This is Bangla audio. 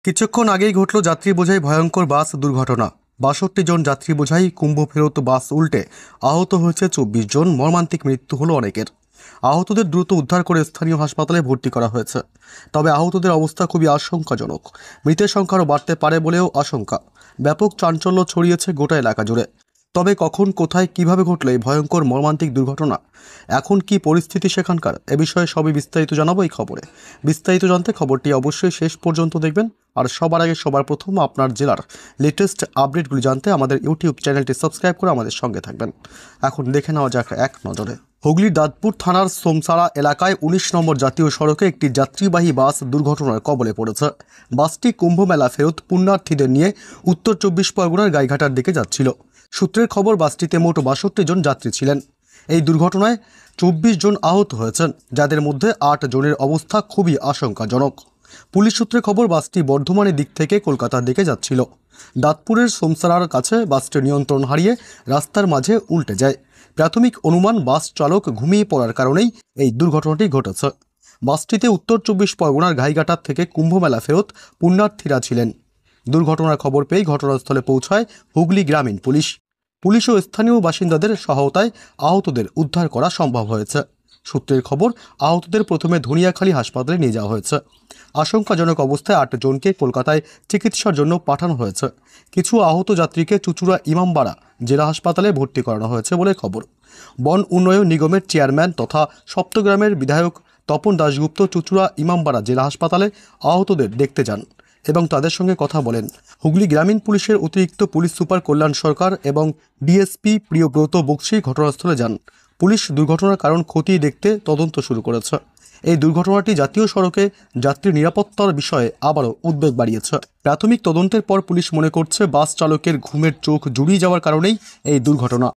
কিছুক্ষণ আগেই ঘটল যাত্রী বোঝাই ভয়ঙ্কর বাস দুর্ঘটনা। ৬২ জন যাত্রী বোঝাই কুম্ভ ফেরত বাস উল্টে আহত হয়েছে ২৪ জন। মর্মান্তিক মৃত্যু হলো অনেকের। আহতদের দ্রুত উদ্ধার করে স্থানীয় হাসপাতালে ভর্তি করা হয়েছে। তবে আহতদের অবস্থা খুবই আশঙ্কাজনক। মৃতের সংখ্যা আরও বাড়তে পারে বলেও আশঙ্কা। ব্যাপক চাঞ্চল্য ছড়িয়েছে গোটা এলাকা জুড়ে। তবে কখন, কোথায়, কিভাবে ঘটল এই ভয়ঙ্কর মর্মান্তিক দুর্ঘটনা, এখন কি পরিস্থিতি সেখানকার, এ বিষয়ে সবই বিস্তারিত জানাবো এই খবরে। বিস্তারিত জানতে খবরটি অবশ্যই শেষ পর্যন্ত দেখবেন। আর সবার আগে সবার প্রথম আপনার জেলার লেটেস্ট আপডেটগুলি জানতে আমাদের ইউটিউব চ্যানেলটি সাবস্ক্রাইব করে আমাদের সঙ্গে থাকবেন। এখন দেখে নেওয়া যাক এক নজরে। হুগলির দাঁতপুর থানার সোমসারা এলাকায় ১৯ নম্বর জাতীয় সড়কে একটি যাত্রীবাহী বাস দুর্ঘটনার কবলে পড়েছে। বাসটি কুম্ভমেলা ফেরত পুণ্যার্থীদের নিয়ে উত্তর ২৪ পরগনার গাইঘাটার দিকে যাচ্ছিল। সূত্রের খবর, বাসটিতে মোট ৬২ জন যাত্রী ছিলেন। এই দুর্ঘটনায় ২৪ জন আহত হয়েছেন, যাদের মধ্যে ৮ জনের অবস্থা খুবই আশঙ্কাজনক। পুলিশ সূত্রে খবর, বাসটি বর্ধমানের দিক থেকে কলকাতার দিকে যাচ্ছিল। দাঁতপুরের সোমসারার কাছে বাসটি নিয়ন্ত্রণ হারিয়ে রাস্তার মাঝে উল্টে যায়। প্রাথমিক অনুমান, বাস চালক ঘুমিয়ে পড়ার কারণেই এই দুর্ঘটনাটি ঘটেছে। বাসটিতে উত্তর ২৪ পরগনার গাইঘাটার থেকে কুম্ভমেলা ফেরত পুণ্যার্থীরা ছিলেন। দুর্ঘটনার খবর পেয়ে ঘটনাস্থলে পৌঁছায় হুগলি গ্রামীণ পুলিশ ও স্থানীয় বাসিন্দাদের সহায়তায় আহতদের উদ্ধার করা সম্ভব হয়েছে। সূত্রের খবর, আহতদের প্রথমে ধনিয়াখালী হাসপাতালে নিয়ে যাওয়া হয়েছে। আশঙ্কাজনক অবস্থায় ৮ জনকে কলকাতায় চিকিৎসার জন্য পাঠানো হয়েছে। কিছু আহত যাত্রীকে চুঁচুড়া ইমামবাড়া জেলা হাসপাতালে ভর্তি করানো হয়েছে বলে খবর। বন উন্নয়ন নিগমের চেয়ারম্যান তথা সপ্তগ্রামের বিধায়ক তপন দাশগুপ্ত চুঁচুড়া ইমামবাড়া জেলা হাসপাতালে আহতদের দেখতে যান এবং তাদের সঙ্গে কথা বলেন। হুগলি গ্রামীণ পুলিশের অতিরিক্ত পুলিশ সুপার কল্যাণ সরকার এবং ডিএসপি প্রিয়ব্রত বক্সি ঘটনাস্থলে যান। পুলিশ দুর্ঘটনার কারণ খতিয়ে দেখতে তদন্ত শুরু করেছে। এই দুর্ঘটনাটি জাতীয় সড়কে যাত্রী নিরাপত্তার বিষয়ে আবারও উদ্বেগ বাড়িয়েছে। প্রাথমিক তদন্তের পর পুলিশ মনে করছে বাস চালকের ঘুমের চোখ জুড়িয়ে যাওয়ার কারণেই এই দুর্ঘটনা।